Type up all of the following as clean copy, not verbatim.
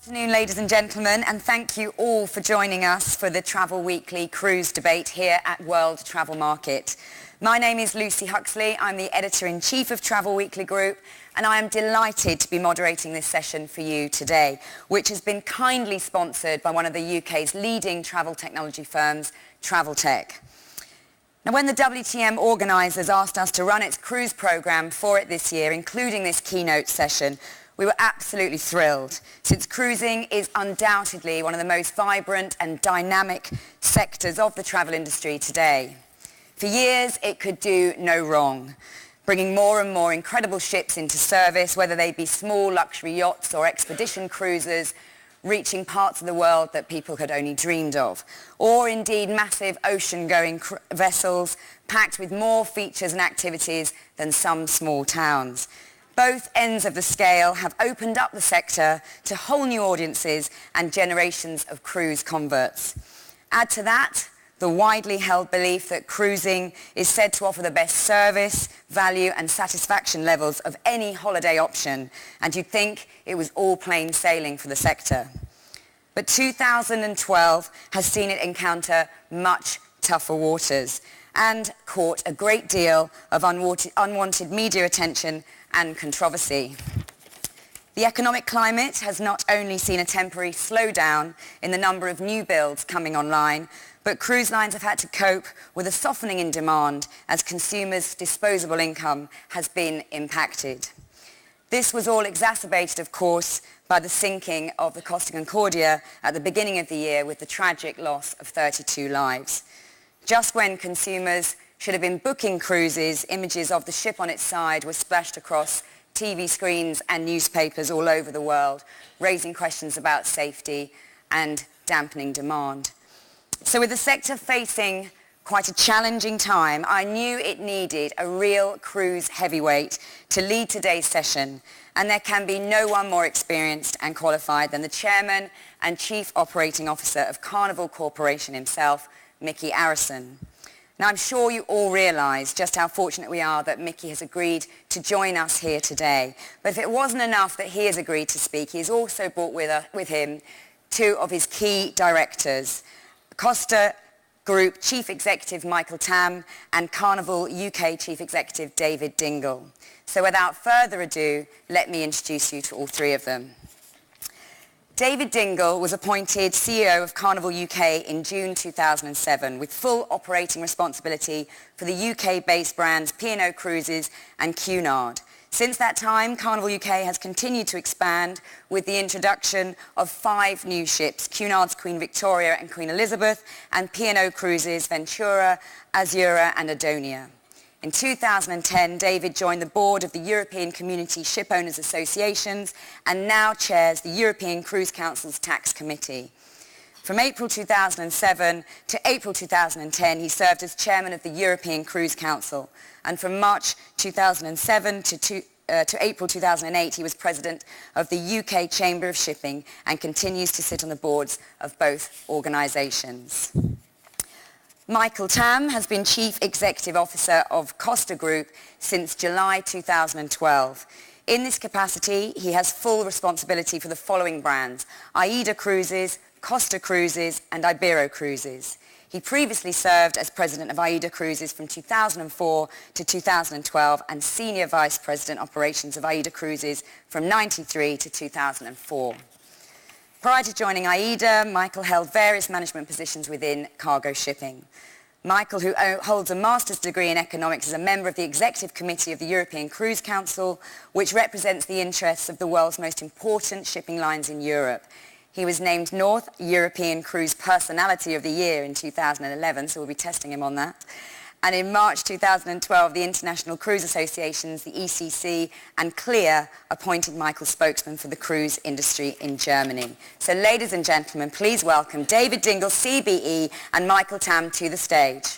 Good afternoon, ladies and gentlemen, and thank you all for joining us for the Travel Weekly cruise debate here at World Travel Market. My name is Lucy Huxley. I'm the Editor-in-Chief of Travel Weekly Group, and I am delighted to be moderating this session for you today, which has been kindly sponsored by one of the UK's leading travel technology firms, Travel Tech. Now, when the WTM organisers asked us to run its cruise programme for it this year, including this keynote session, we were absolutely thrilled, since cruising is undoubtedly one of the most vibrant and dynamic sectors of the travel industry today. For years, it could do no wrong, bringing more and more incredible ships into service, whether they be small luxury yachts or expedition cruisers, reaching parts of the world that people had only dreamed of, or indeed massive ocean-going vessels packed with more features and activities than some small towns. Both ends of the scale have opened up the sector to whole new audiences and generations of cruise converts. Add to that the widely held belief that cruising is said to offer the best service, value and satisfaction levels of any holiday option, and you'd think it was all plain sailing for the sector. But 2012 has seen it encounter much tougher waters and caught a great deal of unwanted media attention and controversy. The economic climate has not only seen a temporary slowdown in the number of new builds coming online, but cruise lines have had to cope with a softening in demand as consumers' disposable income has been impacted. This was all exacerbated, of course, by the sinking of the Costa Concordia at the beginning of the year, with the tragic loss of 32 lives. Just when consumers should have been booking cruises, images of the ship on its side were splashed across TV screens and newspapers all over the world, raising questions about safety and dampening demand. So with the sector facing quite a challenging time, I knew it needed a real cruise heavyweight to lead today's session, and there can be no one more experienced and qualified than the Chairman and Chief Operating Officer of Carnival Corporation himself, Micky Arison. Now, I'm sure you all realise just how fortunate we are that Micky has agreed to join us here today. But if it wasn't enough that he has agreed to speak, he has also brought with him two of his key directors, Costa Group Chief Executive Michael Tam and Carnival UK Chief Executive David Dingle. So without further ado, let me introduce you to all three of them. David Dingle was appointed CEO of Carnival UK in June 2007 with full operating responsibility for the UK-based brands P&O Cruises and Cunard. Since that time, Carnival UK has continued to expand with the introduction of 5 new ships, Cunard's Queen Victoria and Queen Elizabeth, and P&O Cruises Ventura, Azura and Adonia. In 2010, David joined the board of the European Community Shipowners Associations and now chairs the European Cruise Council's Tax Committee. From April 2007 to April 2010, he served as chairman of the European Cruise Council, and from March 2007 to April 2008, he was president of the UK Chamber of Shipping and continues to sit on the boards of both organisations. Michael Tam has been Chief Executive Officer of Costa Group since July 2012. In this capacity, he has full responsibility for the following brands: AIDA Cruises, Costa Cruises and Ibero Cruises. He previously served as President of AIDA Cruises from 2004 to 2012 and Senior Vice President Operations of AIDA Cruises from 1993 to 2004. Prior to joining AIDA, Michael held various management positions within cargo shipping. Michael, who holds a master's degree in economics, is a member of the Executive Committee of the European Cruise Council, which represents the interests of the world's most important shipping lines in Europe. He was named North European Cruise Personality of the Year in 2011, so we'll be testing him on that. And in March 2012, the International Cruise Associations, the ECC, and CLIA appointed Michael spokesman for the cruise industry in Germany. So ladies and gentlemen, please welcome David Dingle, CBE, and Michael Tam to the stage.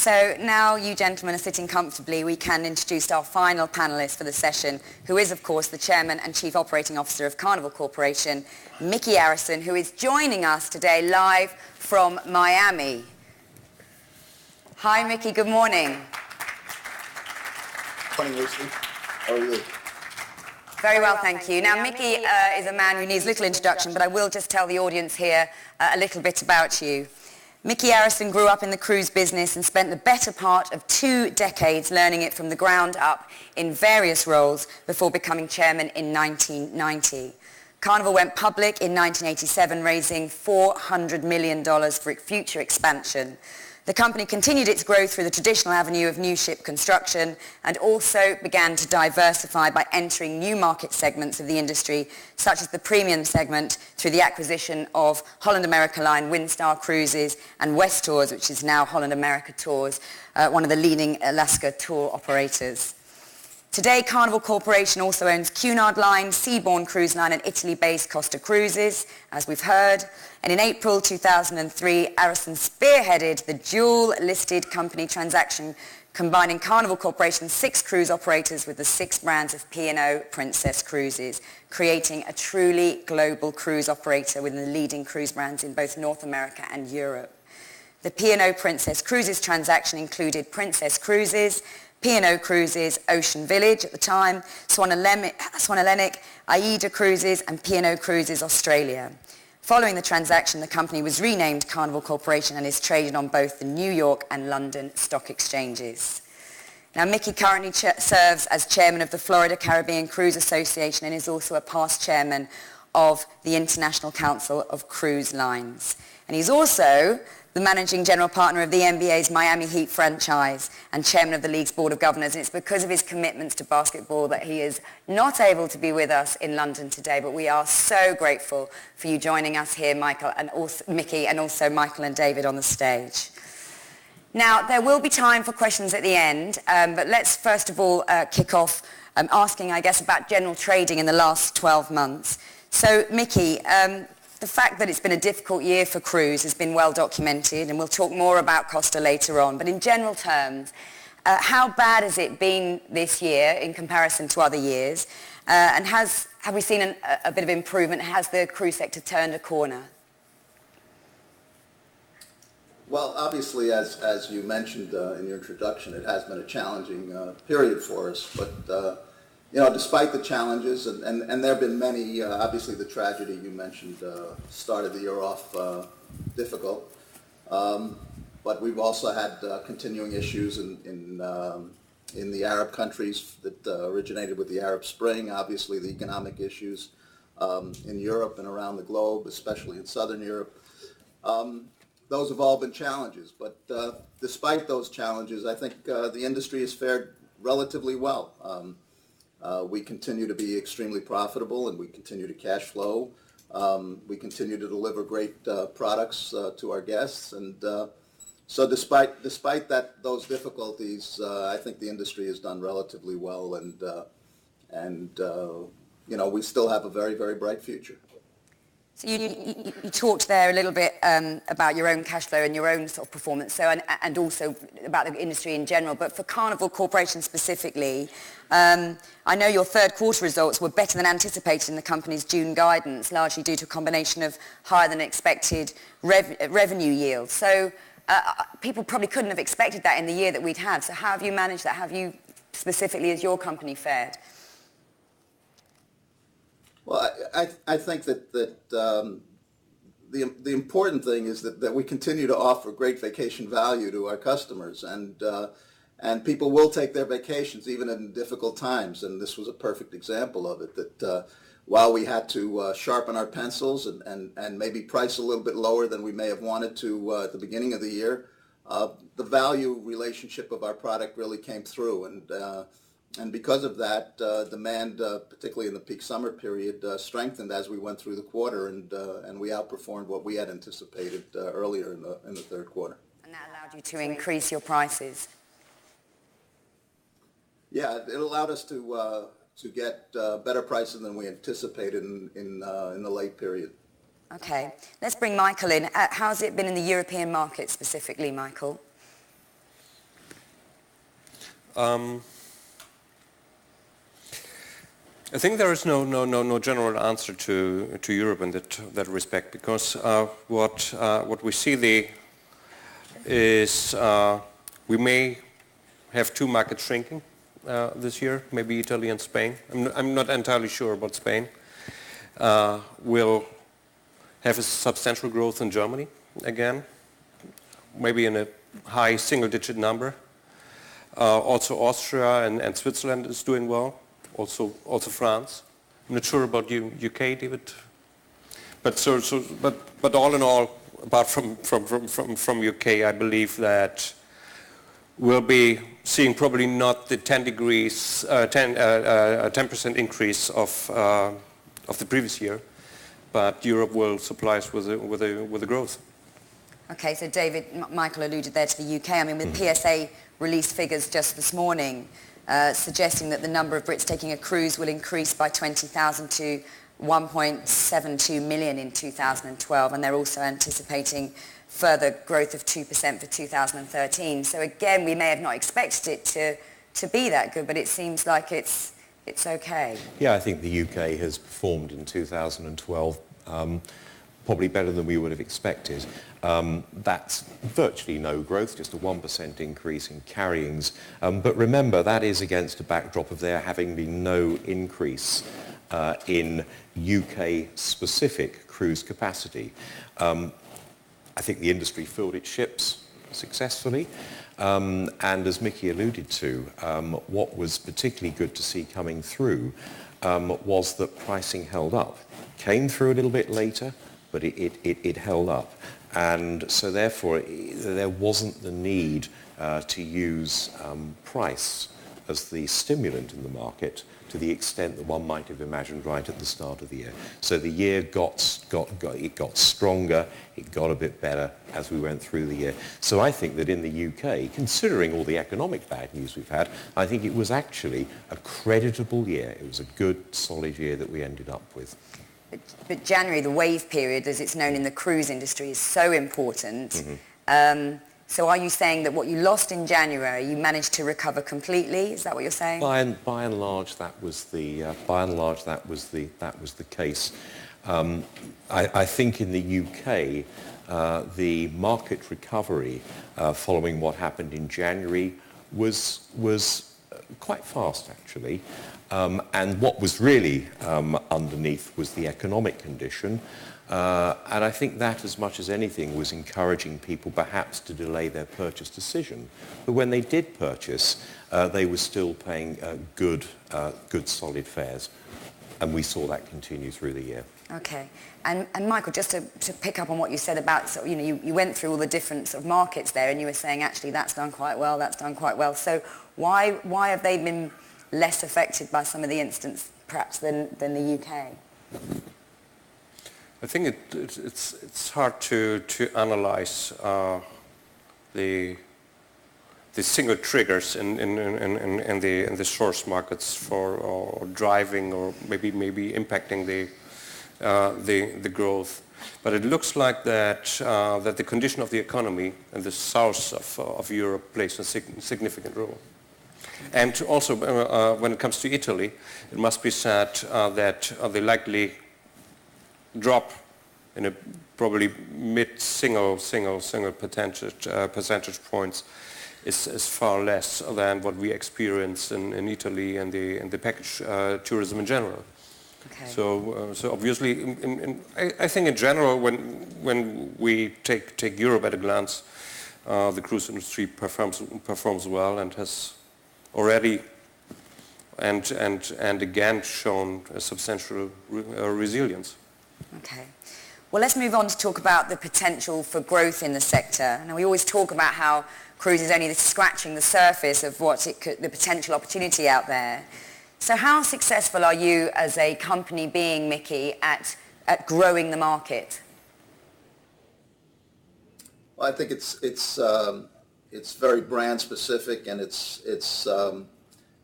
So now you gentlemen are sitting comfortably, we can introduce our final panellist for the session, who is, of course, the Chairman and Chief Operating Officer of Carnival Corporation, Micky Arison, who is joining us today live from Miami. Hi, Mickey. Good morning. Morning, Lucy. How are you? Very well, thank you. Now, Mickey is a man who needs little introduction, but I will just tell the audience here a little bit about you. Mickey Arison grew up in the cruise business and spent the better part of 2 decades learning it from the ground up in various roles before becoming chairman in 1990. Carnival went public in 1987, raising $400 million for its future expansion. The company continued its growth through the traditional avenue of new ship construction and also began to diversify by entering new market segments of the industry, such as the premium segment, through the acquisition of Holland America Line, Windstar Cruises and West Tours, which is now Holland America Tours, one of the leading Alaska tour operators. Today, Carnival Corporation also owns Cunard Line, Seabourn Cruise Line and Italy-based Costa Cruises, as we've heard. And in April 2003, Arison spearheaded the dual-listed company transaction combining Carnival Corporation's 6 cruise operators with the 6 brands of P&O Princess Cruises, creating a truly global cruise operator with the leading cruise brands in both North America and Europe. The P&O Princess Cruises transaction included Princess Cruises, P&O Cruises, Ocean Village at the time, Swan Hellenic, AIDA Cruises and P&O Cruises Australia. Following the transaction, the company was renamed Carnival Corporation and is traded on both the New York and London stock exchanges. Now, Mickey currently serves as chairman of the Florida Caribbean Cruise Association and is also a past chairman of the International Council of Cruise Lines. And he's also the managing general partner of the NBA's Miami Heat franchise and chairman of the league's board of governors. And it's because of his commitments to basketball that he is not able to be with us in London today, but we are so grateful for you joining us here, Michael, and also Mickey, and also Michael and David on the stage. Now, there will be time for questions at the end, but let's first of all kick off asking, I guess, about general trading in the last 12 months. So, Mickey, the fact that it's been a difficult year for cruise has been well documented, and we'll talk more about Costa later on. But in general terms, how bad has it been this year in comparison to other years? And have we seen a bit of improvement? Has the cruise sector turned a corner? Well, obviously, as you mentioned in your introduction, it has been a challenging period for us. But you know, despite the challenges, and there have been many, obviously the tragedy you mentioned started the year off difficult. But we've also had continuing issues in the Arab countries that originated with the Arab Spring, obviously the economic issues in Europe and around the globe, especially in Southern Europe. Those have all been challenges, but despite those challenges, I think the industry has fared relatively well. We continue to be extremely profitable and we continue to cash flow. We continue to deliver great products to our guests, and so despite those difficulties, I think the industry has done relatively well, and you know, we still have a very, very bright future. So you talked there a little bit about your own cash flow and your own sort of performance, so and also about the industry in general. But for Carnival Corporation specifically, I know your third quarter results were better than anticipated in the company's June guidance, largely due to a combination of higher than expected revenue yield. So people probably couldn't have expected that in the year that we'd had. So how have you managed that? Have you specifically, as your company, fared? Well, I think that the important thing is that we continue to offer great vacation value to our customers, and people will take their vacations even in difficult times, and this was a perfect example of it, that while we had to sharpen our pencils and maybe price a little bit lower than we may have wanted to at the beginning of the year, the value relationship of our product really came through, and because of that, demand, particularly in the peak summer period, strengthened as we went through the quarter, and we outperformed what we had anticipated earlier in the third quarter. And that allowed you to increase your prices? Yeah, it allowed us to get better prices than we anticipated in the late period. Okay, let's bring Michael in. How's it been in the European market specifically, Michael? I think there is no general answer to Europe in that respect, because what we see is We may have two markets shrinking this year, maybe Italy and Spain. I'm not entirely sure about Spain. We'll have a substantial growth in Germany again, maybe in a high single-digit number. Also Austria and Switzerland is doing well. Also France. I'm not sure about UK, David. But all in all, apart from UK, I believe that we'll be seeing probably not the 10% increase of the previous year, but Europe will supply us with a growth. Okay, so David, Michael alluded there to the UK. I mean, with PSA released figures just this morning suggesting that the number of Brits taking a cruise will increase by 20,000 to 1.72 million in 2012, and they're also anticipating further growth of 2% for 2013. So again, we may have not expected it to be that good, but it seems like it's okay. Yeah, I think the UK has performed in 2012 probably better than we would have expected. That's virtually no growth, just a 1% increase in carryings. But remember, that is against a backdrop of there having been no increase in UK-specific cruise capacity. I think the industry filled its ships successfully. And as Mickey alluded to, what was particularly good to see coming through was that pricing held up. Came through a little bit later, but it held up. And so therefore, there wasn't the need to use price as the stimulant in the market to the extent that one might have imagined right at the start of the year. So the year got stronger, it got a bit better as we went through the year. So I think that in the UK, considering all the economic bad news we've had, I think it was actually a creditable year. It was a good, solid year that we ended up with. But January, the wave period, as it's known in the cruise industry, is so important. Mm-hmm. So are you saying that what you lost in January, you managed to recover completely? Is that what you're saying? By and large, that was the case. I think in the UK, the market recovery following what happened in January was quite fast, actually. And what was really underneath was the economic condition. And I think that, as much as anything, was encouraging people perhaps to delay their purchase decision. But when they did purchase, they were still paying good, solid fares. And we saw that continue through the year. Okay. And Michael, just to pick up on what you said about, so, you went through all the different sort of markets there, and you were saying, actually, that's done quite well, that's done quite well. So why have they been less affected by some of the incidents, perhaps, than the UK? I think it's hard to analyze the single triggers in the source markets for or driving or maybe impacting the growth. But it looks like that the condition of the economy in the south of Europe plays a significant role. And also when it comes to Italy, it must be said that the likely drop in a probably mid-single percentage points is far less than what we experience in Italy and the package tourism in general. Okay. So obviously, I think in general, when we take Europe at a glance, the cruise industry performs well and has already and again shown a substantial resilience. Okay. Well, let's move on to talk about the potential for growth in the sector. Now, we always talk about how cruise is only scratching the surface of the potential opportunity out there. So how successful are you as a company being, Mickey, at growing the market? Well, I think it's very brand specific, and it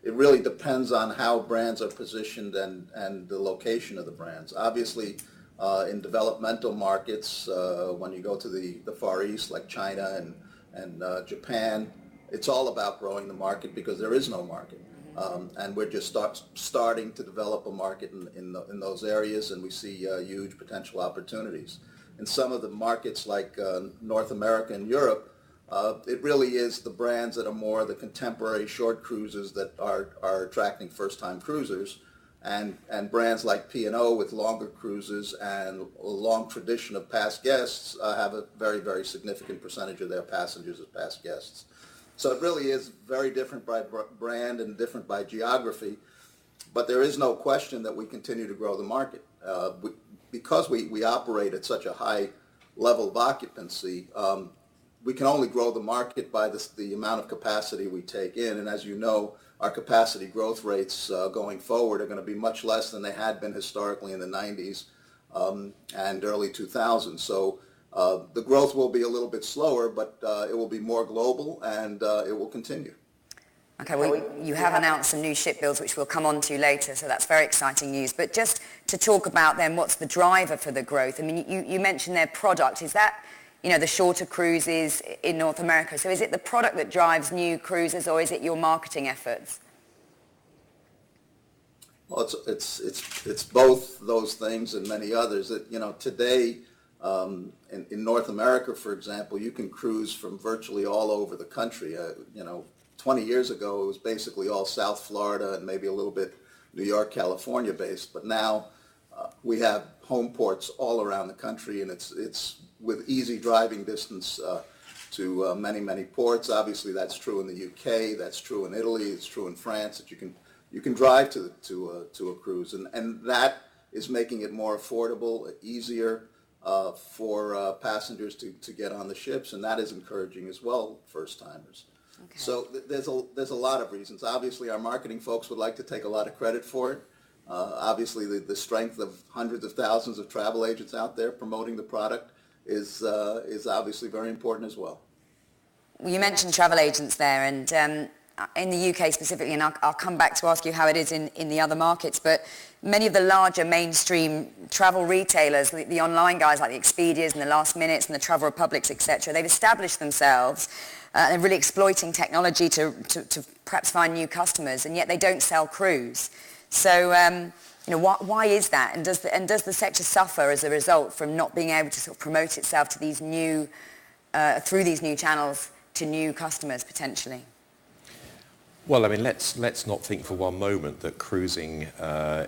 really depends on how brands are positioned and the location of the brands. Obviously, in developmental markets, when you go to the Far East, like China and Japan, it's all about growing the market because there is no market. And we're just starting to develop a market in those areas, and we see huge potential opportunities. In some of the markets like North America and Europe, It really is the brands that are more the contemporary short cruises that are attracting first-time cruisers, and brands like P&O with longer cruises and a long tradition of past guests have a very, very significant percentage of their passengers as past guests. So it really is very different by brand and different by geography, but there is no question that we continue to grow the market. Because we operate at such a high level of occupancy, we can only grow the market by the amount of capacity we take in. And as you know, our capacity growth rates going forward are going to be much less than they had been historically in the 90s and early 2000s. So the growth will be a little bit slower, but it will be more global, and it will continue. Okay, well, you have announced some new ship builds, which we'll come on to later, so that's very exciting news. But just to talk about then, what's the driver for the growth? I mean, you mentioned their product. Is that, the shorter cruises in North America? So is it the product that drives new cruises, or is it your marketing efforts? Well, it's both those things and many others. That today in North America, for example, you can cruise from virtually all over the country. 20 years ago, it was basically all South Florida and maybe a little bit New York, California based. But now we have home ports all around the country, and it's with easy driving distance to many, many ports. Obviously, that's true in the UK. That's true in Italy. It's true in France. That you can drive to a cruise, and that is making it more affordable, easier for passengers to get on the ships, and that is encouraging as well, first timers. Okay. So there's a lot of reasons. Obviously, our marketing folks would like to take a lot of credit for it. Obviously, the strength of hundreds of thousands of travel agents out there promoting the product is obviously very important as well. Well, you mentioned travel agents there, and in the UK specifically, and I'll come back to ask you how it is in the other markets, but many of the larger mainstream travel retailers, the online guys like the Expedias and the Last Minutes and the Travel Republics, etc., they've established themselves and really exploiting technology to perhaps find new customers, and yet they don't sell cruise. So, why is that? And does the sector suffer as a result from not being able to sort of promote itself to these new, through these new channels to new customers potentially? Well, I mean, let's not think for one moment that cruising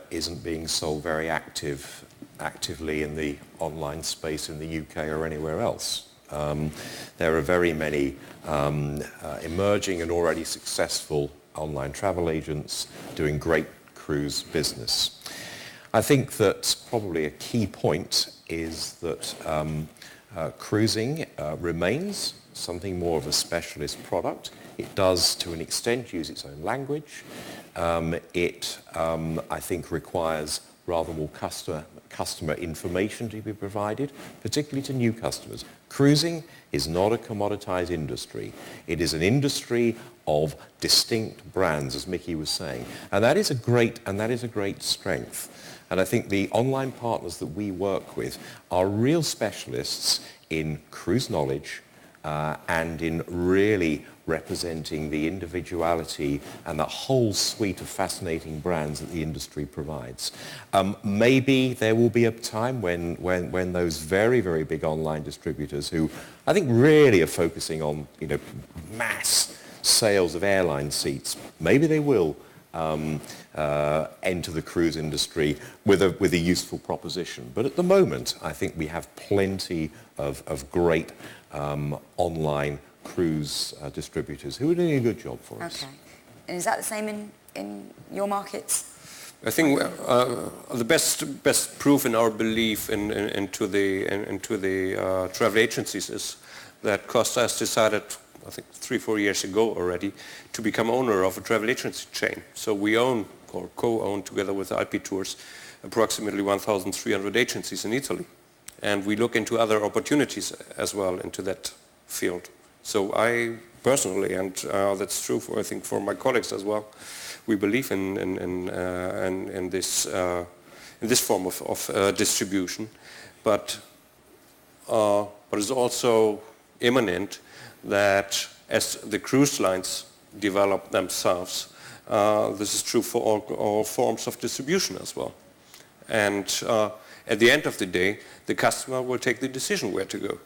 isn't being sold very actively in the online space in the UK or anywhere else. There are very many emerging and already successful online travel agents doing great cruise business. I think that probably a key point is that cruising remains something more of a specialist product. It does, to an extent, use its own language. It, I think, requires rather more customer information to be provided, particularly to new customers. Cruising is not a commoditized industry. It is an industry of distinct brands, as Mickey was saying. And that is a great strength. And I think the online partners that we work with are real specialists in cruise knowledge and in really representing the individuality and the whole suite of fascinating brands that the industry provides. Maybe there will be a time when those very, very big online distributors who I think really are focusing on mass sales of airline seats, maybe they will enter the cruise industry with a useful proposition. But at the moment, I think we have plenty of great online cruise distributors who are doing a good job for us. Okay. And is that the same in your markets? I think the best proof in our belief into the travel agencies is that Costa has decided, I think 3-4 years ago already, to become owner of a travel agency chain. So we own or co-own together with IP Tours approximately 1,300 agencies in Italy. And we look into other opportunities as well into that field. So I personally, and that's true for I think for my colleagues as well, we believe in this form of distribution, but it's also imminent that as the cruise lines develop themselves, this is true for all forms of distribution as well. And at the end of the day, the customer will take the decision where to go.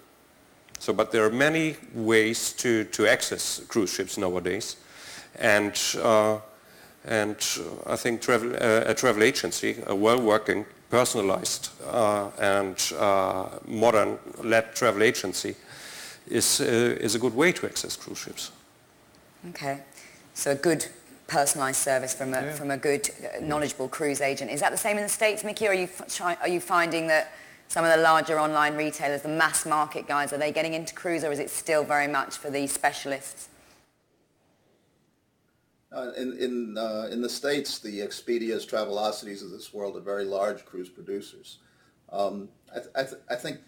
So, but there are many ways to access cruise ships nowadays, and I think a travel agency, a well-working, personalized and modern-led travel agency is a good way to access cruise ships. Okay, so a good personalised service from a good, knowledgeable cruise agent. Is that the same in the States, Mickey, or are you finding that some of the larger online retailers, the mass market guys, are they getting into cruise, or is it still very much for the specialists? In the States, the Expedias, Travelocities of this world are very large cruise producers. I think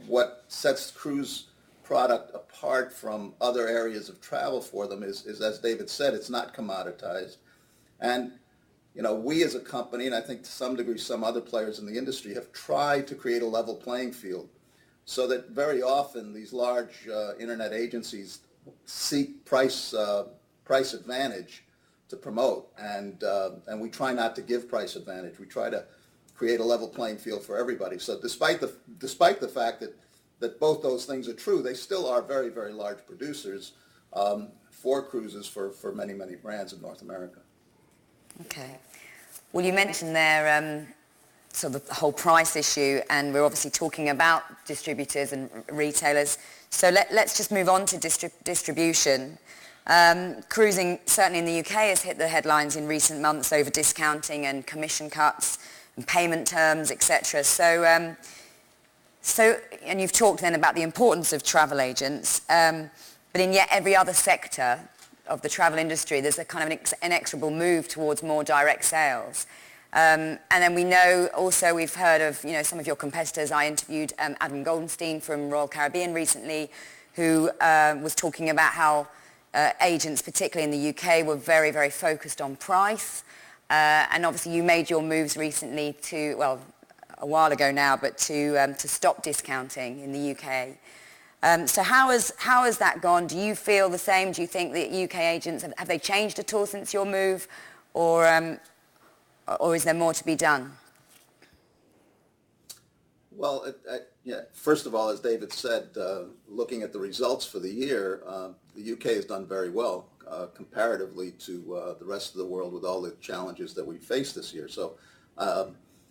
what sets cruise product apart from other areas of travel for them is, as David said, it's not commoditized. And, you know, we as a company, and I think to some degree some other players in the industry, have tried to create a level playing field so that very often these large internet agencies seek price advantage to promote, and we try not to give price advantage. We try to create a level playing field for everybody. So despite the fact that both those things are true, they still are very, very large producers for cruises for many, many brands in North America. Okay. Well, you mentioned there sort of the whole price issue, and we're obviously talking about distributors and retailers. So let's just move on to distribution. Cruising, certainly in the UK, has hit the headlines in recent months over discounting and commission cuts and payment terms, etc. So, and you've talked then about the importance of travel agents, but in yet every other sector of the travel industry, there's a kind of an inexorable move towards more direct sales. And then we know also, we've heard of, you know, some of your competitors. I interviewed Adam Goldenstein from Royal Caribbean recently, who was talking about how agents, particularly in the UK, were very, very focused on price. And obviously you made your moves recently to, well, a while ago now, but to stop discounting in the UK. So how has that gone? Do you feel the same? Do you think that UK agents, have they changed at all since your move? Or is there more to be done? Well, yeah. First of all, as David said, looking at the results for the year, the UK has done very well comparatively to the rest of the world with all the challenges that we faced this year. So,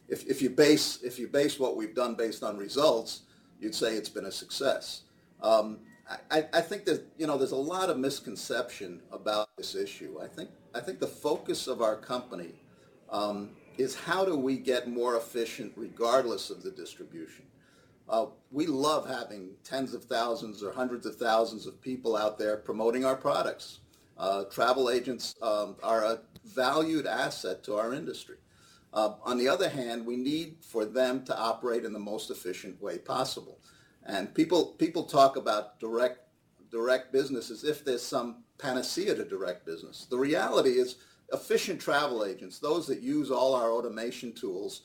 if you base what we've done based on results, you'd say it's been a success. I think that, you know, there's a lot of misconception about this issue. I think the focus of our company is how do we get more efficient regardless of the distribution. We love having tens of thousands or hundreds of thousands of people out there promoting our products. Travel agents are a valued asset to our industry. On the other hand, we need for them to operate in the most efficient way possible. And people talk about direct business as if there's some panacea to direct business. The reality is efficient travel agents, those that use all our automation tools,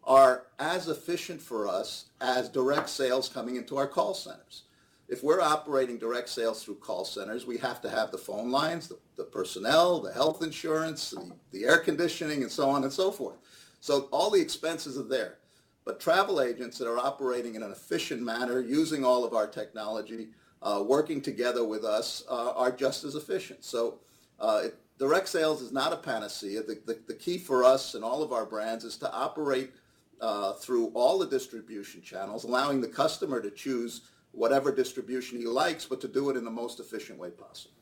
are as efficient for us as direct sales coming into our call centers. If we're operating direct sales through call centers, we have to have the phone lines, the personnel, the health insurance, the air conditioning, and so on and so forth. So all the expenses are there. But travel agents that are operating in an efficient manner, using all of our technology, working together with us, are just as efficient. So direct sales is not a panacea. The key for us and all of our brands is to operate through all the distribution channels, allowing the customer to choose whatever distribution he likes, but to do it in the most efficient way possible.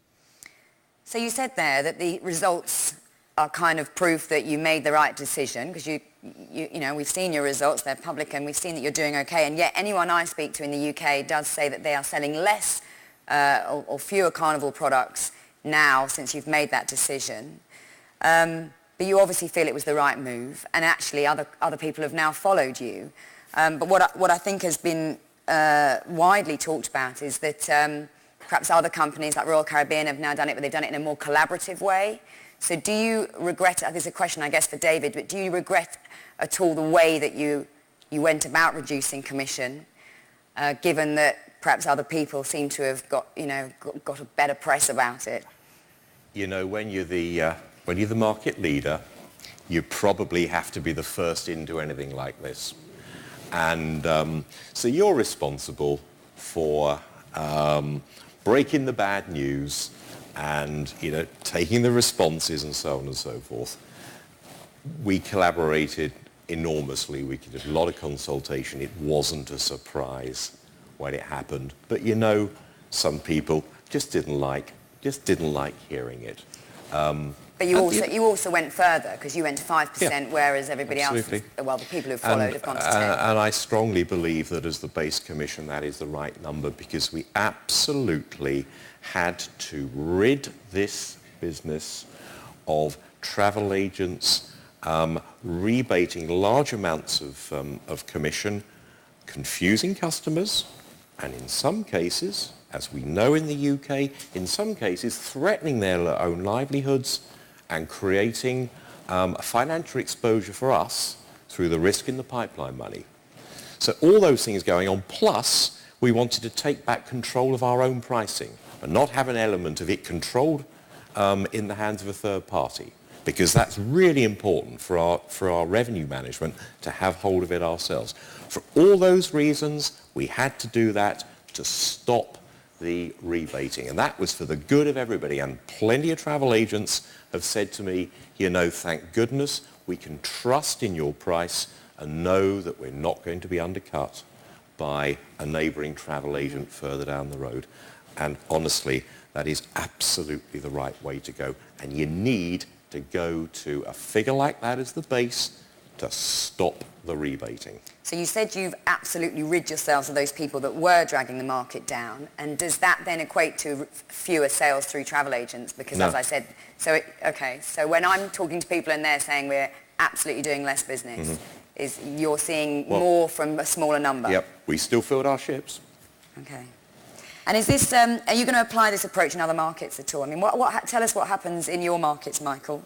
So you said there that the results are kind of proof that you made the right decision, because you know, we've seen your results, they're public, and we've seen that you're doing okay, and yet anyone I speak to in the UK does say that they are selling less or fewer Carnival products now since you've made that decision. But you obviously feel it was the right move, and actually other people have now followed you. But what I think has been widely talked about is that perhaps other companies like Royal Caribbean have now done it, but they've done it in a more collaborative way. So do you regret, this is a question I guess for David, but do you regret at all the way that you went about reducing commission, given that perhaps other people seem to have got a better press about it? You know, when you're the market leader, you probably have to be the first into anything like this. And so you're responsible for breaking the bad news and, taking the responses and so on and so forth. We collaborated enormously. We did a lot of consultation. It wasn't a surprise when it happened. But some people just didn't like hearing it. But you also went further, because you went to 5%, whereas everybody absolutely. else, well, the people who followed have gone to 10. And I strongly believe that as the base commission, that is the right number, because we absolutely had to rid this business of travel agents rebating large amounts of commission, confusing customers, and in some cases, as we know in the UK, in some cases threatening their own livelihoods and creating a financial exposure for us through the risk in the pipeline money. So all those things going on, plus we wanted to take back control of our own pricing and not have an element of it controlled in the hands of a third party, because that's really important for our revenue management to have hold of it ourselves. For all those reasons, we had to do that to stop the rebating, and that was for the good of everybody. And plenty of travel agents have said to me, thank goodness we can trust in your price and know that we're not going to be undercut by a neighbouring travel agent further down the road. And honestly, that is absolutely the right way to go. And you need to go to a figure like that as the base to stop the rebating. So you said you've absolutely rid yourselves of those people that were dragging the market down, and does that then equate to fewer sales through travel agents? Because No. as I said, so when I'm talking to people and they're saying we're absolutely doing less business, is you're seeing more from a smaller number? Yep, we still filled our ships. Okay. And is this, are you going to apply this approach in other markets at all? I mean, tell us what happens in your markets, Michael.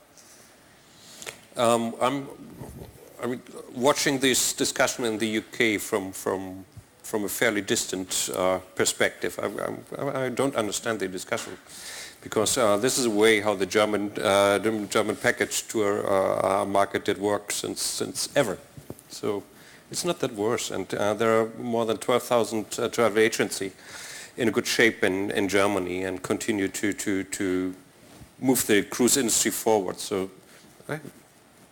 Watching this discussion in the UK from a fairly distant perspective, I don't understand the discussion, because this is a way how the German package tour market did work since ever. So it's not that worse, and there are more than 12,000 travel agencies in a good shape in Germany and continue to move the cruise industry forward. So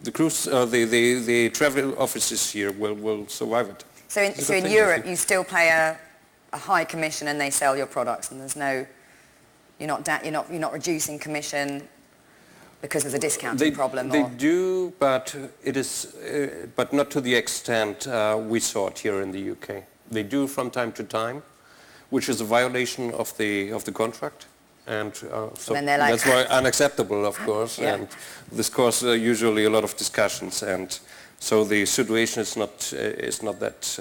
the cruise, the travel offices here will survive it. So in Europe, you still pay a high commission and they sell your products, and there's no, you're not reducing commission because there's a discounting problem. They do, but it is, but not to the extent we saw it here in the UK. They do from time to time, which is a violation of the contract. And so that's why unacceptable, of course, and this causes usually a lot of discussions, and so the situation is not that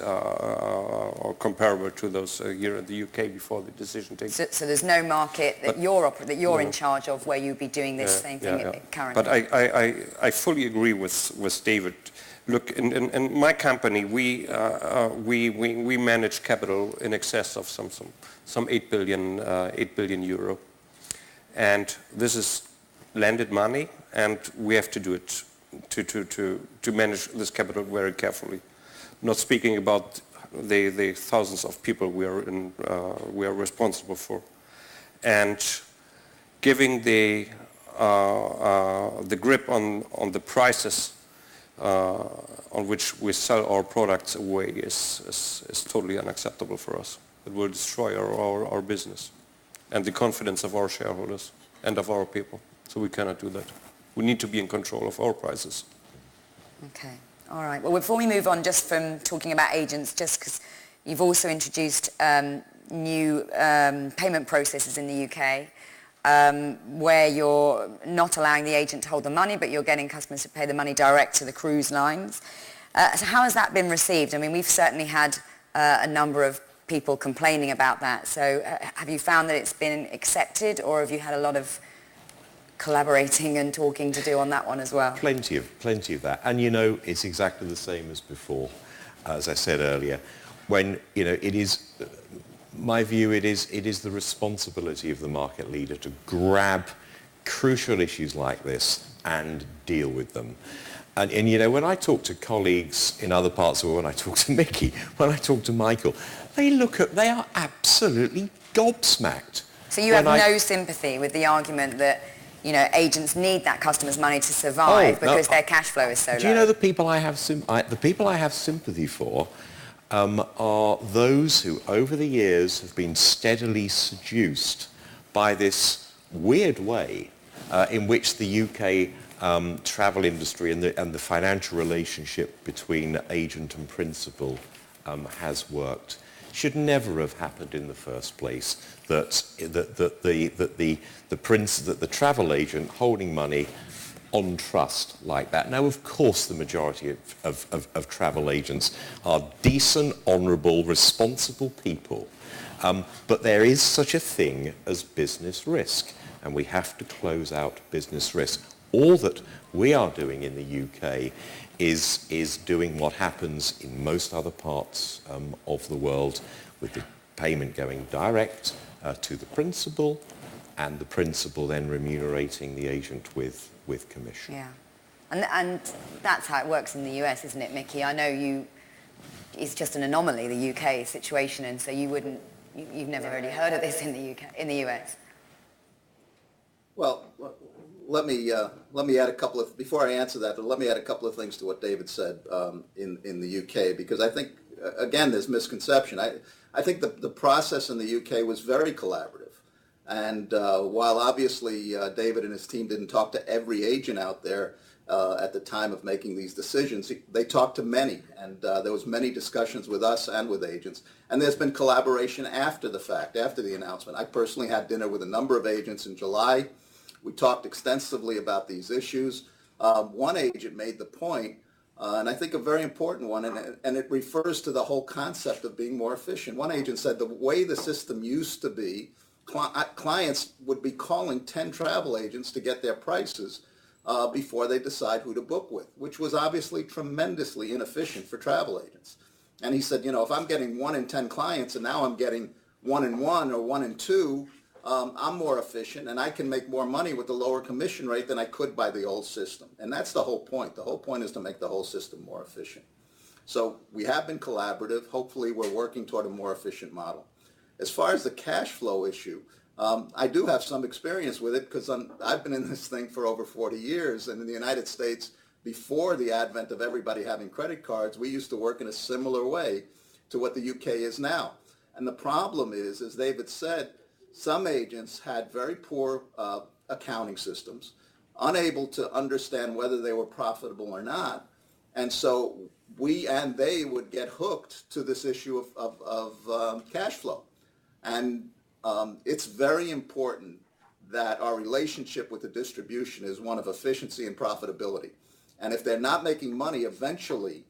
comparable to those here in the UK before the decision takes. So there's no market that you're in charge of where you'd be doing this same thing currently. But I fully agree with David. Look, in my company, we manage capital in excess of some 8 billion euro. And this is landed money, and we have to do it to manage this capital very carefully. Not speaking about the thousands of people we are responsible for, and giving the grip on the prices on which we sell our products away is totally unacceptable for us. It will destroy our business and the confidence of our shareholders and of our people. So we cannot do that. We need to be in control of our prices. Okay, all right. Well, before we move on, just from talking about agents, just because you've also introduced new payment processes in the UK, where you're not allowing the agent to hold the money, but you're getting customers to pay the money direct to the cruise lines. So how has that been received? I mean, we've certainly had a number of people complaining about that. So have you found that it's been accepted, or have you had a lot of collaborating and talking to do on that one as well? Plenty of that. And it's exactly the same as before. As I said earlier, when it is my view, it is the responsibility of the market leader to grab crucial issues like this and deal with them. And when I talk to colleagues in other parts of the world, when I talk to Mickey, when I talk to Michael, they are absolutely gobsmacked. So you have no sympathy with the argument that, you know, agents need that customer's money to survive because their cash flow is so low? Do you know the people I have sympathy for are those who over the years have been steadily seduced by this weird way in which the UK travel industry and the financial relationship between agent and principal has worked. Should never have happened in the first place. That the travel agent holding money on trust like that. Now, of course, the majority of travel agents are decent, honourable, responsible people. But there is such a thing as business risk, and we have to close out business risk. All that we are doing in the UK is doing what happens in most other parts of the world, with the payment going direct to the principal, and the principal then remunerating the agent with commission. Yeah, and that's how it works in the US, isn't it, Mickey? I know it's just an anomaly, the UK situation, and so you've never really heard of this in the US. Well, let me add a couple of, before I answer that, let me add a couple of things to what David said in the UK, because I think, again, there's misconception. I think the process in the UK was very collaborative. And while obviously David and his team didn't talk to every agent out there at the time of making these decisions, they talked to many. And there was many discussions with us and with agents. And there's been collaboration after the fact, after the announcement. I personally had dinner with a number of agents in July. We talked extensively about these issues. One agent made the point, and I think a very important one, and it refers to the whole concept of being more efficient. One agent said the way the system used to be, clients would be calling 10 travel agents to get their prices before they decide who to book with, which was obviously tremendously inefficient for travel agents. And he said, you know, if I'm getting 1 in 10 clients and now I'm getting 1 in 1 or 1 in 2, I'm more efficient and I can make more money with the lower commission rate than I could by the old system. And that's the whole point. The whole point is to make the whole system more efficient. So we have been collaborative. Hopefully we're working toward a more efficient model. As far as the cash flow issue, I do have some experience with it because I've been in this thing for over 40 years. And in the United States, before the advent of everybody having credit cards, we used to work in a similar way to what the UK is now. And the problem is, as David said, some agents had very poor accounting systems, unable to understand whether they were profitable or not. And so we and they would get hooked to this issue of cash flow. And it's very important that our relationship with the distribution is one of efficiency and profitability. And if they're not making money eventually,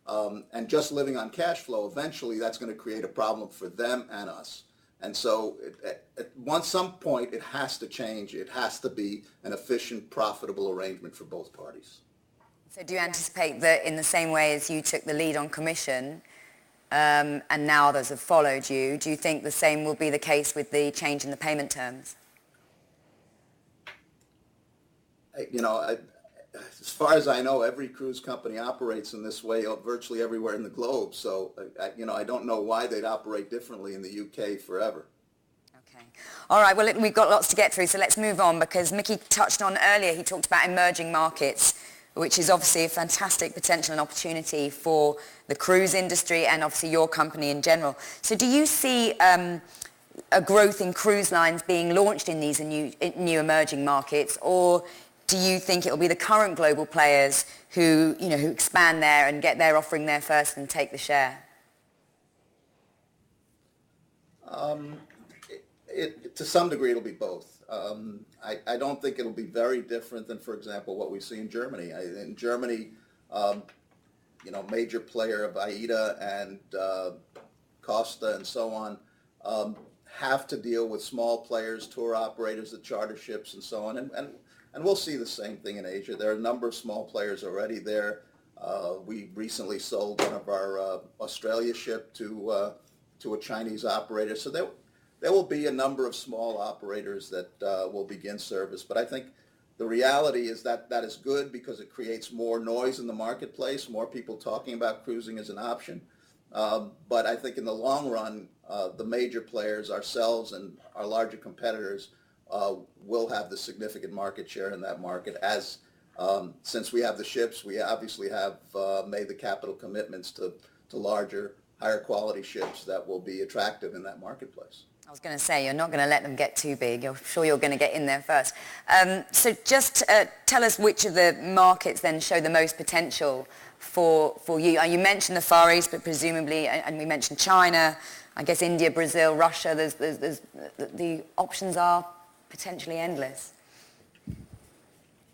and just living on cash flow, eventually that's going to create a problem for them and us. And so at some point it has to change. It has to be an efficient, profitable arrangement for both parties. So do you anticipate that in the same way as you took the lead on commission, and now others have followed you, do you think the same will be the case with the change in the payment terms? You know, as far as I know, every cruise company operates in this way virtually everywhere in the globe. So, you know, I don't know why they'd operate differently in the UK forever. Okay. All right, well, we've got lots to get through, so let's move on, because Mickey touched on earlier, he talked about emerging markets, which is obviously a fantastic potential and opportunity for the cruise industry and obviously your company in general. So do you see a growth in cruise lines being launched in these new emerging markets, or do you think it will be the current global players who expand there and get their offering there first and take the share? To some degree, it'll be both. I don't think it'll be very different than, for example, what we see in Germany. In Germany, you know, major player of AIDA and Costa and so on have to deal with small players, tour operators, the charter ships, and so on. And we'll see the same thing in Asia. There are a number of small players already there. We recently sold one of our Australia ship to a Chinese operator. So there will be a number of small operators that will begin service. But I think the reality is that is good because it creates more noise in the marketplace, more people talking about cruising as an option. But I think in the long run, the major players, ourselves and our larger competitors, will have the significant market share in that market. As since we have the ships, we obviously have made the capital commitments to larger, higher quality ships that will be attractive in that marketplace. I was going to say, you're not going to let them get too big. You're sure you're going to get in there first. So just tell us which of the markets then show the most potential for you. You mentioned the Far East, but presumably, and we mentioned China, I guess India, Brazil, Russia, the options are potentially endless.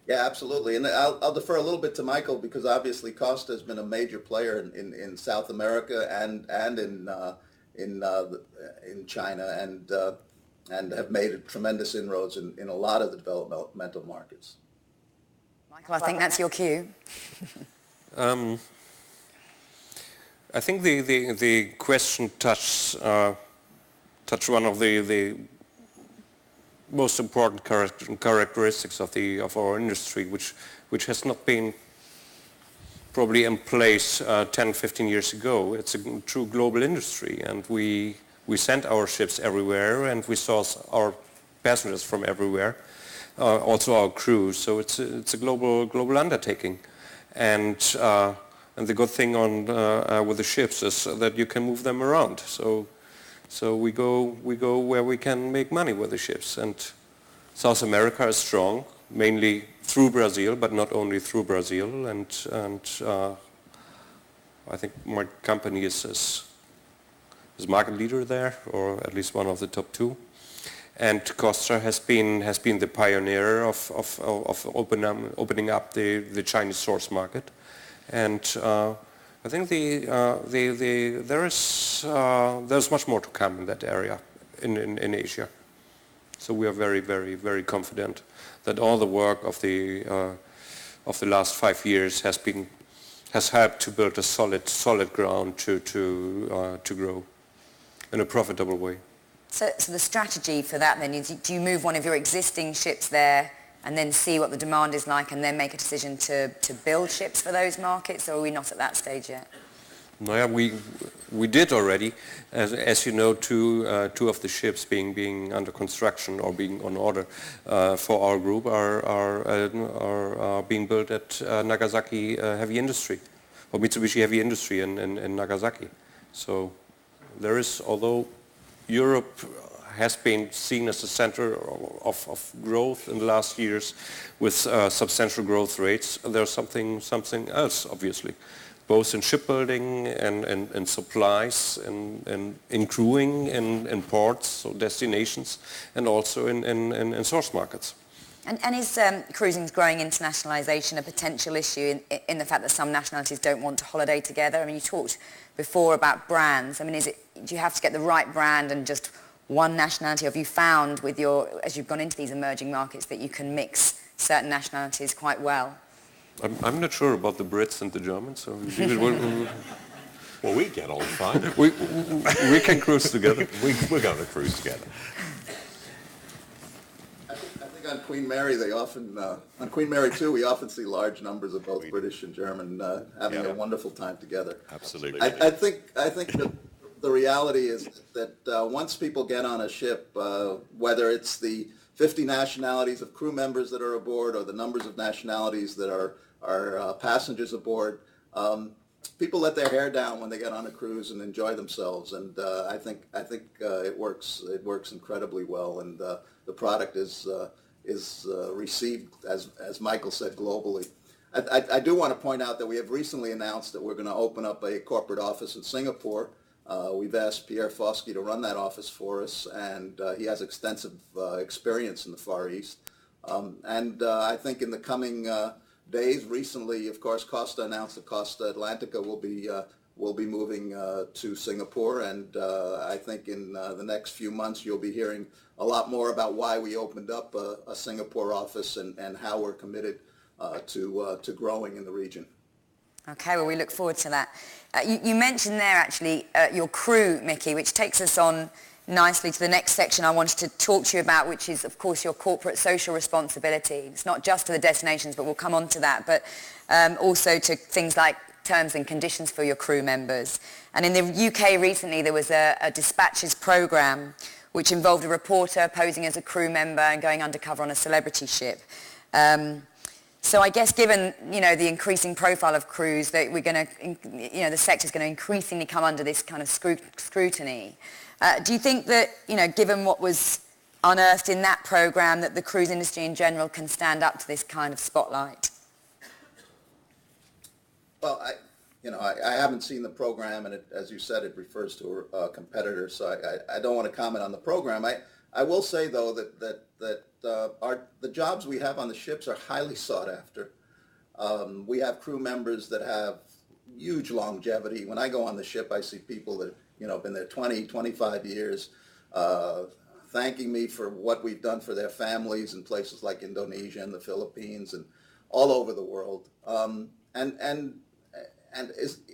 Yeah, absolutely. And I'll defer a little bit to Michael because obviously Costa has been a major player in South America and in China and have made tremendous inroads in a lot of the developmental markets. Michael, I think that's your cue. I think the question touched one of the most important characteristics of our industry, which has not been probably in place 10, 15 years ago. It's a true global industry, and we send our ships everywhere, and we source our passengers from everywhere, also our crews. So it's a global undertaking, and the good thing with the ships is that you can move them around. So we go where we can make money with the ships, and South America is strong, mainly through Brazil, but not only through Brazil, and I think my company is market leader there, or at least one of the top two. And Costa has been the pioneer of opening up the Chinese source market, and I think there's much more to come in that area in Asia. So we are very, very, very confident that all the work of the last 5 years has helped to build a solid ground to grow in a profitable way. So the strategy for that then is, do you move one of your existing ships there and then see what the demand is like and then make a decision to build ships for those markets, or are we not at that stage yet? No, yeah, we did already. As you know, two of the ships being under construction or being on order for our group are being built at Nagasaki Heavy Industry, or Mitsubishi Heavy Industry in Nagasaki. So there is, although Europe has been seen as a center of growth in the last years with substantial growth rates, there's something else, obviously, both in shipbuilding and supplies and in crewing and ports, so destinations, and also in source markets. And is cruising's growing internationalisation a potential issue in the fact that some nationalities don't want to holiday together? I mean, you talked before about brands. I mean, do you have to get the right brand and just one nationality? Have you found as you've gone into these emerging markets that you can mix certain nationalities quite well? I'm not sure about the Brits and the Germans. So well, we get on fine. we can cruise together. We're going to cruise together. I think on Queen Mary, on Queen Mary 2, we often see large numbers of both British and German having a wonderful time together. Absolutely. I think that the reality is that once people get on a ship, whether it's the 50 nationalities of crew members that are aboard or the numbers of nationalities that are passengers aboard, people let their hair down when they get on a cruise and enjoy themselves, and I think it works incredibly well, and the product is received, as Michael said, globally. I do want to point out that we have recently announced that we're going to open up a corporate office in Singapore. We've asked Pierre Foskey to run that office for us, and he has extensive experience in the Far East. I think in the coming days, recently, of course, Costa announced that Costa Atlantica will be moving to Singapore, and I think in the next few months you'll be hearing a lot more about why we opened up a Singapore office and how we're committed to growing in the region. Okay, well, we look forward to that. You mentioned there, actually, your crew, Mickey, which takes us on nicely to the next section I wanted to talk to you about, which is, of course, your corporate social responsibility. It's not just to the destinations, but we'll come on to that, but also to things like terms and conditions for your crew members. And in the UK recently there was a dispatches program which involved a reporter posing as a crew member and going undercover on a celebrity ship. So I guess given, the increasing profile of crews, that we're going to, the sector's going to increasingly come under this kind of scrutiny. Do you think that, given what was unearthed in that program, that the cruise industry in general can stand up to this kind of spotlight? Well, I haven't seen the program, and as you said, it refers to a competitor, so I don't want to comment on the program. I will say, though, that the jobs we have on the ships are highly sought after. We have crew members that have huge longevity. When I go on the ship, I see people that have been there 20, 25 years, thanking me for what we've done for their families in places like Indonesia and the Philippines and all over the world. And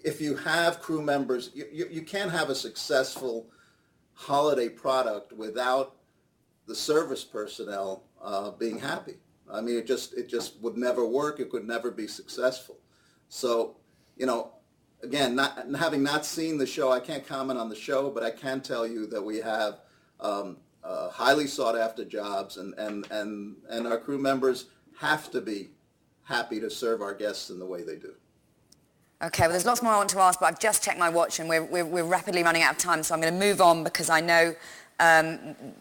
if you have crew members, you can't have a successful holiday product without the service personnel being happy. I mean, it just would never work. It could never be successful. So, again, having not seen the show, I can't comment on the show, but I can tell you that we have highly sought after jobs, and our crew members have to be happy to serve our guests in the way they do. Okay, well, there's lots more I want to ask, but I've just checked my watch and we're rapidly running out of time, so I'm going to move on because I know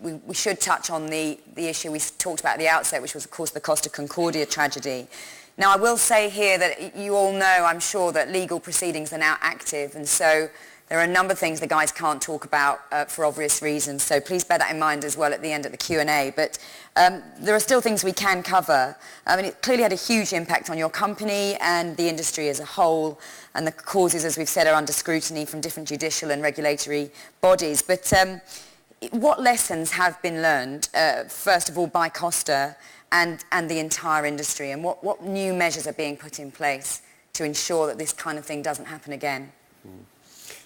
we should touch on the issue we talked about at the outset, which was, of course, the Costa Concordia tragedy. Now, I will say here that you all know, I'm sure, that legal proceedings are now active, and so there are a number of things the guys can't talk about for obvious reasons, so please bear that in mind as well at the end of the Q&A. But there are still things we can cover. I mean, it clearly had a huge impact on your company and the industry as a whole, and the causes, as we've said, are under scrutiny from different judicial and regulatory bodies. But what lessons have been learned, first of all, by Costa and the entire industry, and what new measures are being put in place to ensure that this kind of thing doesn't happen again?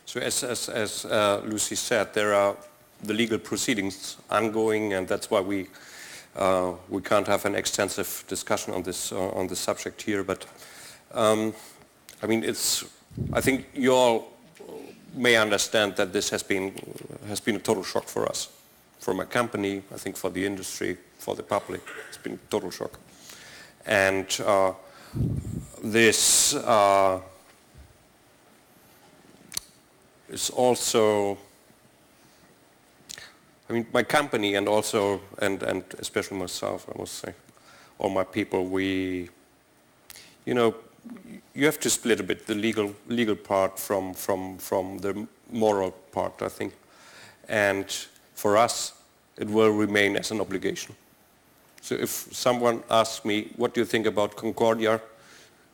So as Lucy said, there are the legal proceedings ongoing, and that's why we can't have an extensive discussion on this subject here. But I mean, I think you all may understand that this has been a total shock for us, for my company, I think for the industry, for the public. It's been a total shock, and this is also, I mean, my company and also, and especially myself, I must say, all my people, we, you have to split a bit the legal part from the moral part, I think. And for us, it will remain as an obligation. So if someone asks me, what do you think about Concordia?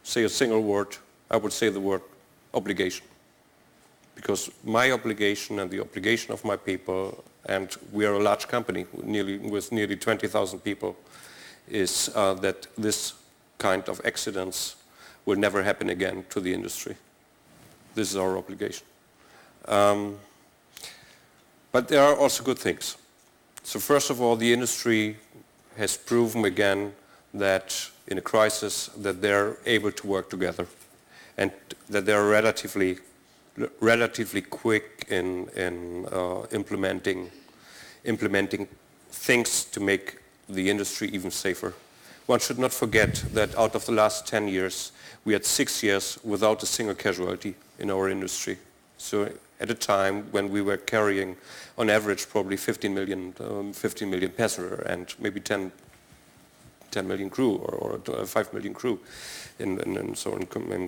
Say a single word, I would say the word obligation. Because my obligation and the obligation of my people, and we are a large company with nearly 20,000 people, is that this kind of accidents will never happen again to the industry. This is our obligation. But there are also good things. So first of all, the industry has proven again that in a crisis that they're able to work together and that they're relatively quick in implementing things to make the industry even safer. One should not forget that out of the last 10 years, we had 6 years without a single casualty in our industry. So at a time when we were carrying, on average, probably 15 million passengers and maybe 10 million crew or 5 million crew in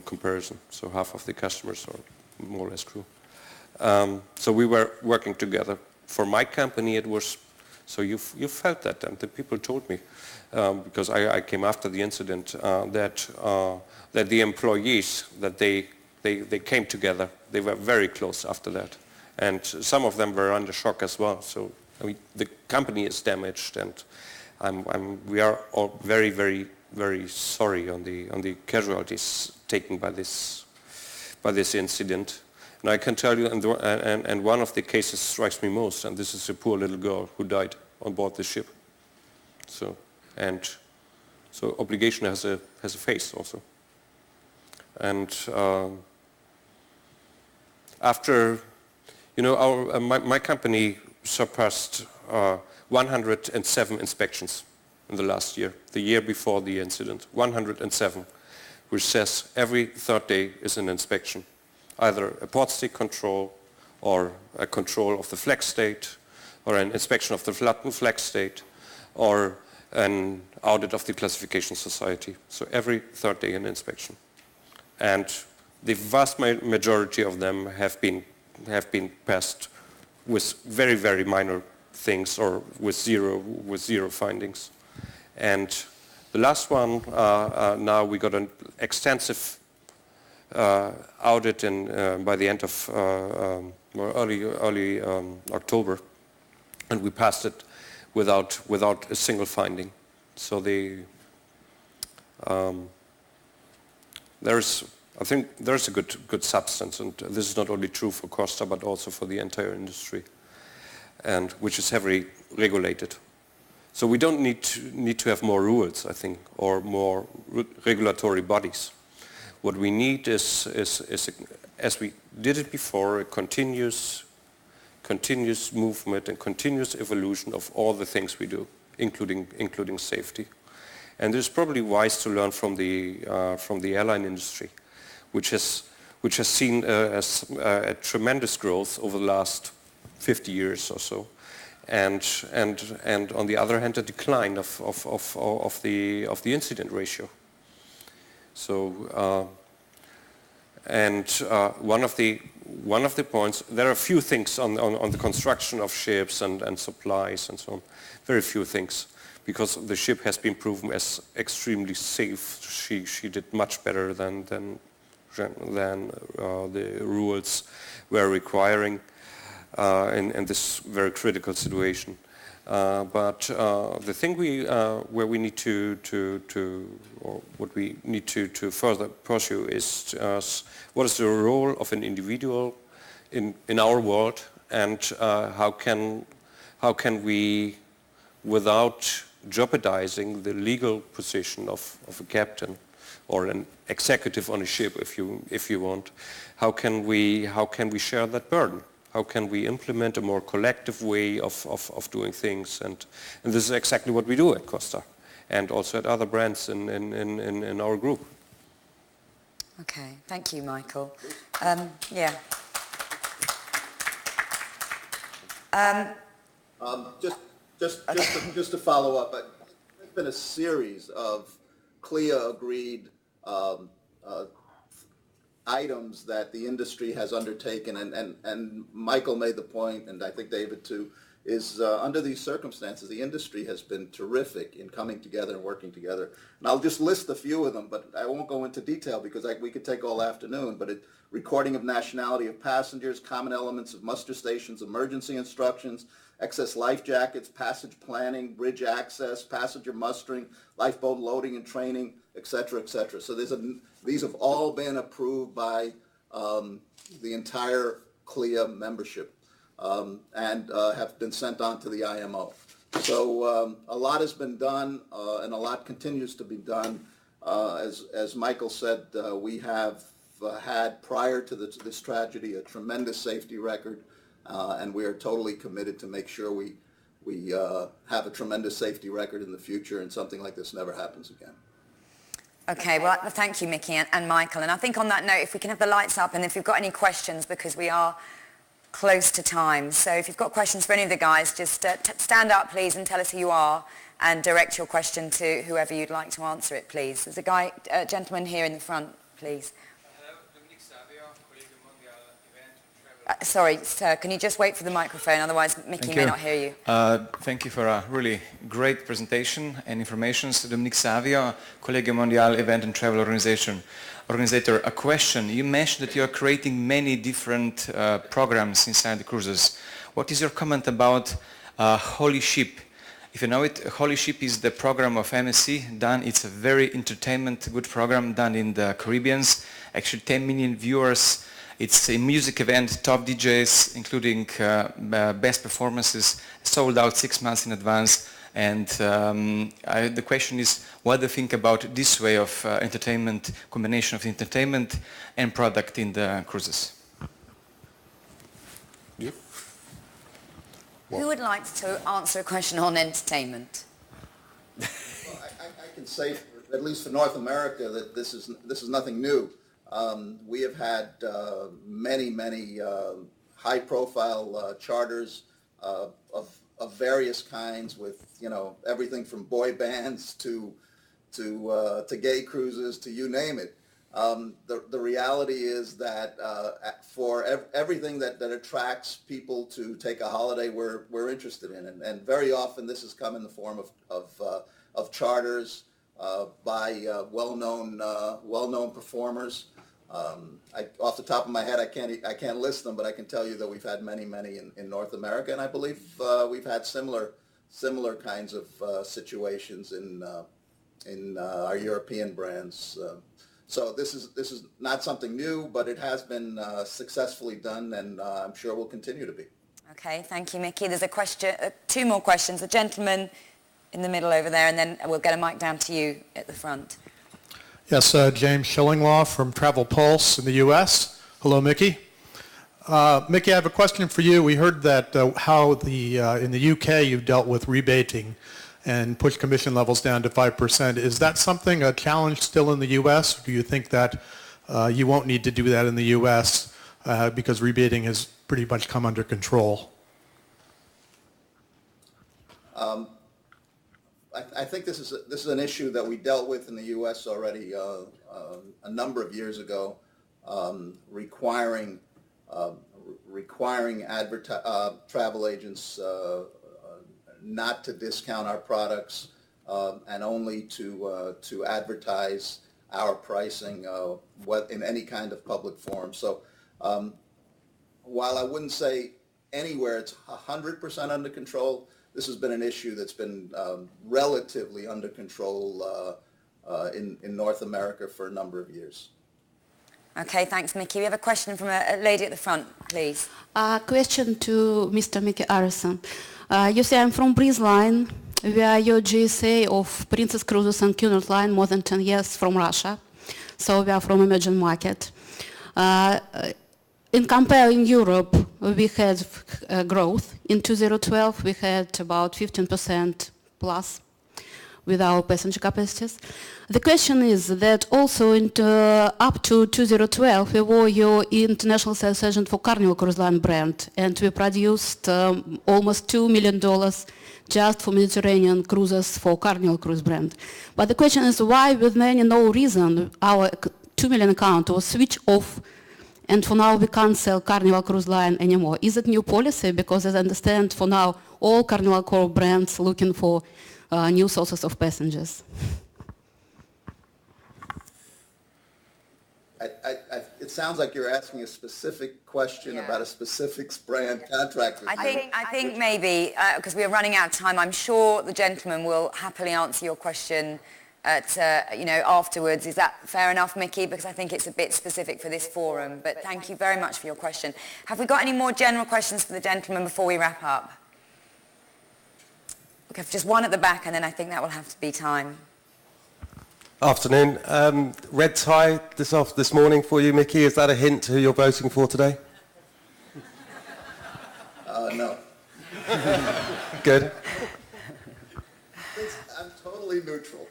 comparison. So half of the customers are more or less crew. So we were working together. For my company, it was, so you felt that, and the people told me, because I came after the incident, that the employees, that they came together. They were very close after that. And some of them were under shock as well. So I mean, the company is damaged, and we are all very, very, very sorry on the casualties taken by this incident. And I can tell you, and one of the cases strikes me most, and this is a poor little girl who died on board the ship. So obligation has a face also. And after, you know, my company surpassed 107 inspections in the last year, the year before the incident, 107, which says every third day is an inspection, either a port stick control or a control of the flag state, or an inspection of the flag state, or an audit of the classification society. So every third day an inspection. And the vast majority of them have been passed with very, very minor things or with zero findings. And the last one, now we got an extensive audit by the end of early October, and we passed it without a single finding. So I think there's a good substance, and this is not only true for Costa but also for the entire industry, and which is heavily regulated. So we don't need to have more rules, I think, or more regulatory bodies. What we need is as we did it before, a continuous movement and continuous evolution of all the things we do, including safety. And it's probably wise to learn from the airline industry, which has seen a tremendous growth over the last 50 years or so, and on the other hand, a decline of the incident ratio. So one of the points, there are a few things on the construction of ships and supplies and so on, very few things, because the ship has been proven as extremely safe. She did much better than the rules were requiring in this very critical situation. But the thing where we need or what we need to further pursue is what is the role of an individual in our world, and how can we, without jeopardizing the legal position of a captain or an executive on a ship, if you want, how can we share that burden? How can we implement a more collective way of doing things? And this is exactly what we do at Costa, and also at other brands in our group. Okay, thank you, Michael. Yeah. Just to follow up, there's been a series of CLIA agreed items that the industry has undertaken, and Michael made the point, and I think David too, is under these circumstances, the industry has been terrific in coming together and working together. And I'll just list a few of them, but I won't go into detail because we could take all afternoon. But recording of nationality of passengers, common elements of muster stations, emergency instructions, excess life jackets, passage planning, bridge access, passenger mustering, lifeboat loading and training, etc., etc. So these have all been approved by the entire CLIA membership and have been sent on to the IMO. So a lot has been done and a lot continues to be done. As Michael said, we have had, prior to this tragedy, a tremendous safety record, and we are totally committed to make sure we have a tremendous safety record in the future and something like this never happens again. Okay, well, thank you, Mickey and Michael. And I think on that note, if we can have the lights up, and if you've got any questions, because we are close to time. So if you've got questions for any of the guys, just stand up, please, and tell us who you are, and direct your question to whoever you'd like to answer it, please. There's a gentleman here in the front, please. Sorry, sir, can you just wait for the microphone, otherwise Mickey may not hear you. Thank you for a really great presentation and information. Dominic Savio, Collegio Mondiale Event and Travel Organizator. A question, you mentioned that you are creating many different programs inside the cruises. What is your comment about Holy Ship? If you know it, Holy Ship is the program of MSC done. It's a very entertainment, good program done in the Caribbean. Actually 10 million viewers. It's a music event, top DJs, including best performances, sold out 6 months in advance. And the question is, what do you think about this way of entertainment, combination of entertainment and product in the cruises? Who would like to answer a question on entertainment? Well, I can say, at least for North America, that this is nothing new. We have had many high-profile charters of various kinds, with everything from boy bands to gay cruises to you name it. The reality is that for everything that attracts people to take a holiday, we're interested in, and very often this has come in the form of charters by well-known performers. Off the top of my head, I can't list them, but I can tell you that we've had many in North America, and I believe we've had similar kinds of situations in our European brands. So this is not something new, but it has been successfully done, and I'm sure will continue to be. Okay, thank you, Mickey. There's a question, two more questions. The gentleman in the middle over there, and then we'll get a mic down to you at the front. Yes, James Schillinglaw from Travel Pulse in the U.S. Hello, Mickey. Mickey, I have a question for you. We heard that how in the UK you've dealt with rebating and pushed commission levels down to 5%. Is that something, a challenge still in the U.S.? Or do you think that you won't need to do that in the U.S. Because rebating has pretty much come under control? I think this is an issue that we dealt with in the U.S. already a number of years ago, requiring travel agents not to discount our products and only to advertise our pricing in any kind of public forum. So while I wouldn't say anywhere it's 100% under control, this has been an issue that's been relatively under control in North America for a number of years. Okay, thanks, Mickey. We have a question from a lady at the front, please. Question to Mr. Mickey Arison. You say I'm from Breeze Line. We are your GSA of Princess Cruises and Cunard Line more than 10 years from Russia. So we are from emerging market. In comparing Europe, we had growth. In 2012, we had about 15% plus with our passenger capacities. The question is that also up to 2012, we were your international sales agent for Carnival Cruise Line brand, and we produced almost $2 million just for Mediterranean cruises for Carnival Cruise brand. But the question is why, with no reason, our 2 million account was switched off, and for now we can't sell Carnival Cruise Line anymore. Is it new policy? Because as I understand, for now, all Carnival core brands looking for new sources of passengers. It sounds like you're asking a specific question about a specific brand contract. I think maybe, because we are running out of time, I'm sure the gentleman will happily answer your question at, afterwards. Is that fair enough, Mickey? Because I think it's a bit specific for this forum. But thank you very much for your question. Have we got any more general questions for the gentleman before we wrap up? Okay, just one at the back, and then I think that will have to be time. Afternoon. Red tie this morning for you, Mickey. Is that a hint to who you're voting for today? No. Good. I'm totally neutral.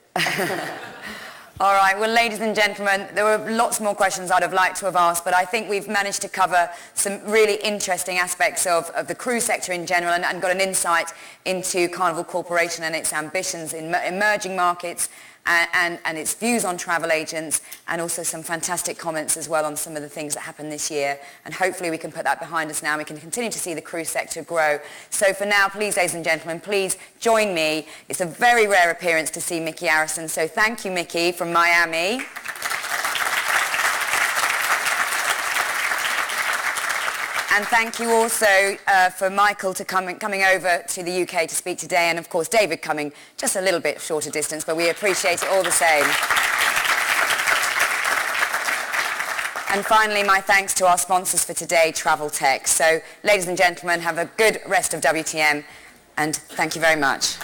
All right, well, ladies and gentlemen, there were lots more questions I'd have liked to have asked, but I think we've managed to cover some really interesting aspects of the cruise sector in general and got an insight into Carnival Corporation and its ambitions in emerging markets and its views on travel agents, and also some fantastic comments as well on some of the things that happened this year. And hopefully we can put that behind us now. We can continue to see the cruise sector grow. So for now, please, ladies and gentlemen, please join me. It's a very rare appearance to see Mickey Arison. So thank you, Mickey, from Miami. And thank you also for Michael coming over to the UK to speak today, and of course David coming just a little bit shorter distance, but we appreciate it all the same. And finally, my thanks to our sponsors for today, Travel Tech. So, ladies and gentlemen, have a good rest of WTM, and thank you very much.